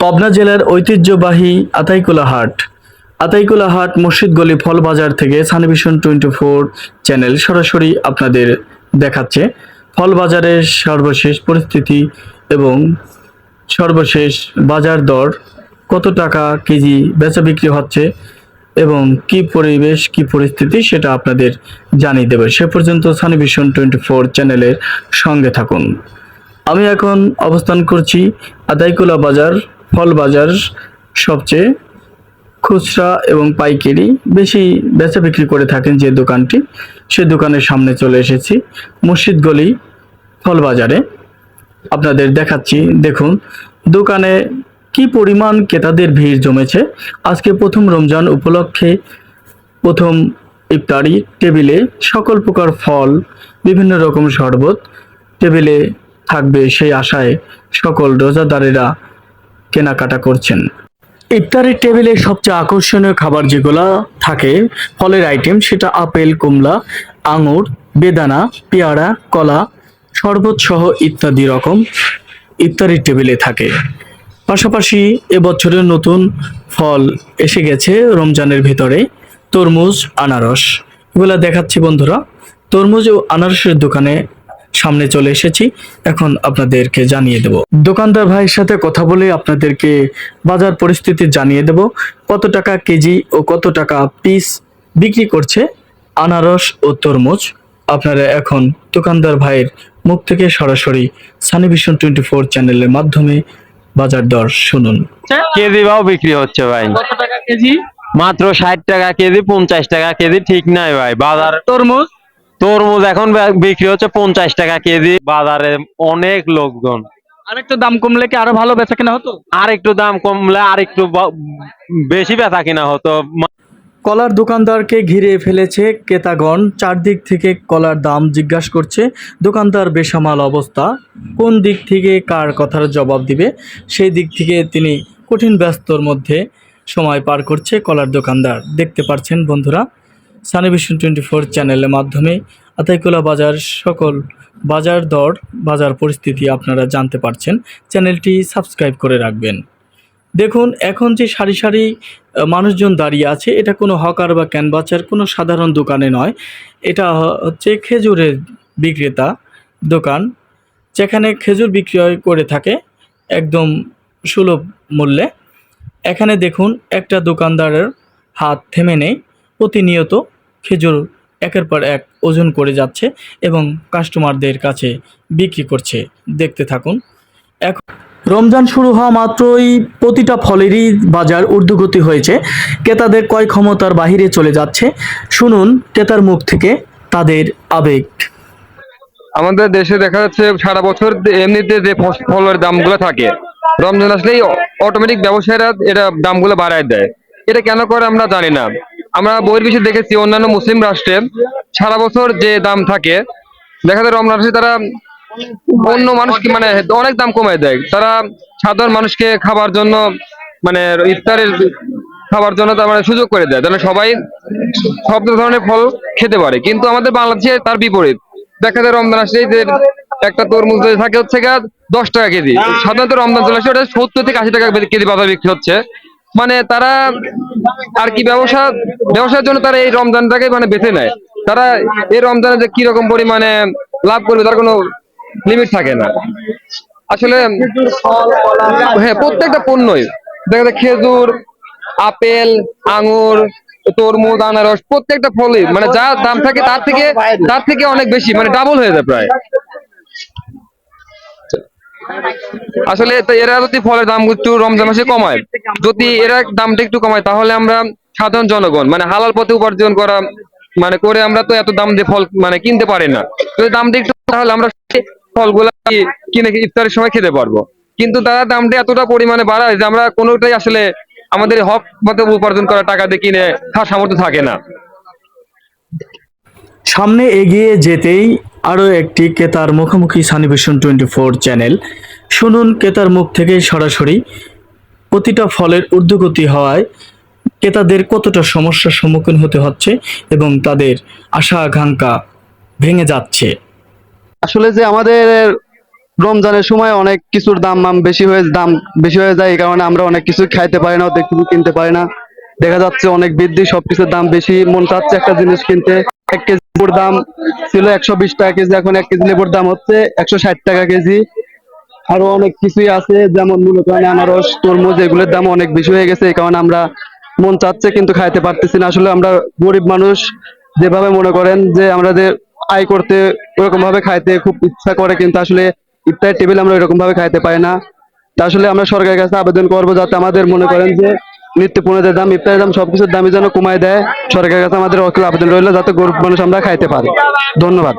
পাবনা জেলার ঐতিহ্যবাহী আতাইকুলা হাট। আতাইকুলা হাট মসজিদ গলি ফল বাজার থেকে সানভিশন 24 চ্যানেল সরাসরি আপনাদের দেখাচ্ছে ফল বাজারের সর্বশেষ পরিস্থিতি এবং সর্বশেষ বাজার দর, কত টাকা কেজি বেচা বিক্রি হচ্ছে এবং কি পরিবেশ কি পরিস্থিতি সেটা আপনাদের জানিয়ে দেবে। সে পর্যন্ত সানভিশন 24 চ্যানেলের সঙ্গে থাকুন। আমি এখন অবস্থান করছি আতাইকুলা বাজার, ফল বাজার সবচেয়ে খুচরা এবং পাইকারি বেশি বেচা বিক্রি করে থাকেন যে দোকানটি, সে দোকানের সামনে চলে এসেছি মসজিদ গলি ফল বাজারে। আপনাদের দেখাচ্ছি, দেখুন দোকানে কি পরিমাণ ক্রেতাদের ভিড় জমেছে। আজকে প্রথম রমজান উপলক্ষে প্রথম ইফতারি টেবিলে সকল প্রকার ফল, বিভিন্ন রকম শরবত টেবিলে থাকবে সেই আশায় সকল রোজাদারেরা কেনাকাটা করছেন। ইফতারের টেবিলে সবচেয়ে আকর্ষণীয় খাবার যেগুলো থাকে ফলের আইটেম, সেটা আপেল, কমলা, আঙুর, বেদানা, পেয়ারা, কলা, শরবত সহ ইত্যাদি রকম ইফতারের টেবিলে থাকে। পাশাপাশি এবছরের নতুন ফল এসে গেছে রমজানের ভিতরে, তরমুজ, আনারস, এগুলা দেখাচ্ছি বন্ধুরা। তরমুজ ও আনারসের দোকানে সামনে চলে এসেছি, এখন আপনাদেরকে জানিয়ে দেব। দোকানদার ভাইয়ের সাথে কথা বলে আপনাদেরকে বাজার পরিস্থিতি জানিয়ে দেব, কত টাকা কেজি ও কত টাকা পিস বিক্রি করছে আনারস ও তরমুজ। আপনারা এখন দোকানদার ভাইয়ের মুখ থেকে সরাসরি সানভিশন 24 চ্যানেলের মাধ্যমে বাজার দর শুনুন। কেজি ভাও বিক্রি হচ্ছে ভাই। কত টাকা কেজি? মাত্র 60 টাকা কেজি, 50 টাকা কেজি, ঠিক নাই ভাই বাজার। তরমুজ তরমুজ এখন বিক্রি হচ্ছে 50 টাকা কেজি। বাজারে অনেক লোকজন, আরেকটু দাম কমলে কি আরো ভালো বেচা কেনা হতো? আর একটু দাম কমলে আর একটু বেশি বেচা কিনা হতো। কলার দোকানদারকে ঘিরে ফেলেছে ক্রেতাগণ, চারদিক থেকে কলার দাম জিজ্ঞাসা করছে। দোকানদার বেসামাল অবস্থা, কোন দিক থেকে কার কথার জবাব দিবে সেই দিক থেকে তিনি কঠিন ব্যস্তর মধ্যে সময় পার করছে কলার দোকানদার। দেখতে পাচ্ছেন বন্ধুরা, সানভিশন 24 চ্যানেলের মাধ্যমে আতাইকুলা বাজার সকল বাজার দর, বাজার পরিস্থিতি আপনারা জানতে পারছেন। চ্যানেলটি সাবস্ক্রাইব করে রাখবেন। দেখুন এখন যে সারি সারি মানুষজন দাঁড়িয়ে আছে, এটা কোনো হকার বা ক্যানভাসার কোনো সাধারণ দোকানে নয়, এটা হচ্ছে খেজুরের বিক্রেতা দোকান, যেখানে খেজুর বিক্রয় করে থাকে একদম সুলভ মূল্যে। এখানে দেখুন একটা দোকানদারের হাত থেমে নেই, প্রতিনিয়ত খেজুর একের পর এক ওজন করে যাচ্ছে এবং কাস্টমারদের কাছে বিক্রি করছে। দেখতে থাকুন। এখন রমজান শুরু হওয়া মাত্রই প্রতিটা ফলেরই বাজার ঊর্ধ্বগতি হয়েছে, ক্রেতাদের ক্রয় ক্ষমতার বাহিরে চলে যাচ্ছে। শুনুন ক্রেতার মুখ থেকে তাদের আবেগ। আমাদের দেশে দেখা যাচ্ছে সারা বছর এমনিতে যে ফলের দামগুলো থাকে, রমজান আসলেই অটোমেটিক ব্যবসায়ীরা এটা দামগুলো বাড়ায় দেয়। এটা কেন করে আমরা জানি না। আমরা বহির্বিশ্বে দেখেছি অন্যান্য মুসলিম রাষ্ট্রে সারা বছর যে দাম থাকে, দেখা যায় রমজান আসলে তারা অন্য মানুষকে মানে অনেক দাম কমায় দেয়। তারা সাধারণ মানুষকে খাবার জন্য মানে ইফতারের খাবার জন্য তার মানে সুযোগ করে দেয়, যেন সবাই সব ধরনের ফল খেতে পারে। কিন্তু আমাদের বাংলাদেশে তার বিপরীত। দেখা যায় রমজান আসলেই যে একটা তরমুজ থাকে হচ্ছে 10 টাকা কেজি, সাধারণত রমজান চলে আসলে ওটা 70 থেকে 80 টাকা কেজি বাজার বিক্রি হচ্ছে। মানে তারা আর কি ব্যবসার জন্য তারা এই রমজানটাকে মানে বেছে নেয়। তারা এই রমজানে যে কিরকম পরিমাণে লাভ করবে তার কোনো লিমিট থাকে না আসলে। হ্যাঁ, প্রত্যেকটা পণ্যই দেখা যায় খেজুর, আপেল, আঙুর, তরমুজ, আনারস, প্রত্যেকটা ফলই মানে যা দাম থাকে তার থেকে অনেক বেশি, মানে ডাবল হয়ে যায় প্রায়। আসলে তো এরা যদি ফলের দাম একটু রমজান মাসে কমায়, যদি এরা দামটা একটু কমায়, তাহলে আমরা সাধারণ জনগণ মানে হালাল পথে উপার্জন করা মানে করে আমরা তো এত দাম দিয়ে ফল মানে কিনতে পারি না। যদি দামটা একটু তাহলে আমরা ফলগুলা কিনে ইফতারের সময় খেতে পারবো। কিন্তু তারা দামটা এতটা পরিমাণে বাড়ায় যে আমরা কোনোটাই আসলে আমাদের হক মতো উপার্জন করা টাকা দিয়ে কিনে খাওয়ার সামর্থ্য থাকে না। সামনে এগিয়ে যেতেই আরও একটি ক্রেতার মুখোমুখি সানভিশন 24 চ্যানেল। শুনুন ক্রেতার মুখ থেকে সরাসরি প্রতিটা ফলের ঊর্ধ্বগতি হওয়ায় ক্রেতাদের কতটা সমস্যার সম্মুখীন হতে হচ্ছে এবং তাদের আশা আকাঙ্ক্ষা ভেঙে যাচ্ছে। আসলে যে আমাদের রমজানের সময় অনেক কিছুর দাম বেশি হয়ে যায়, এই কারণে আমরা অনেক কিছু খাইতে পারি না, অনেক কিছু কিনতে পারি না। দেখা যাচ্ছে অনেক বৃদ্ধি, সবকিছুর দাম বেশি, মন চাচ্ছে একটা জিনিস কিনতে। 1 কেজি লেবুর দাম ছিল 120 টাকা কেজি, এখন 1 কেজি লেবুর দাম হচ্ছে 160 টাকা কেজি। আরো অনেক কিছুই আছে, যেমন মনে করেন আনারস, তরমুজ, এগুলোর দাম অনেক বেশি হয়ে গেছে, এই কারণে আমরা মন চাচ্ছে কিন্তু খাইতে পারতেছি না। আসলে আমরা গরিব মানুষ, যেভাবে মনে করেন যে আমাদের আয় করতে ওরকম ভাবে খাইতে খুব ইচ্ছা করে, কিন্তু আসলে ইফতারের টেবিল আমরা ওইরকম ভাবে খাইতে পারি না। তা আসলে আমরা সরকারের কাছে আবেদন করবো যাতে আমাদের মনে করেন যে নিত্য পণ্যের দাম, ইফতারের দাম, সবকিছুর দামই যেন কমায় দেয়। সরকারের কাছে আমাদের অকিল আবেদন রইলো যাতে গরিব মানুষ আমরা খাইতে পারি। ধন্যবাদ।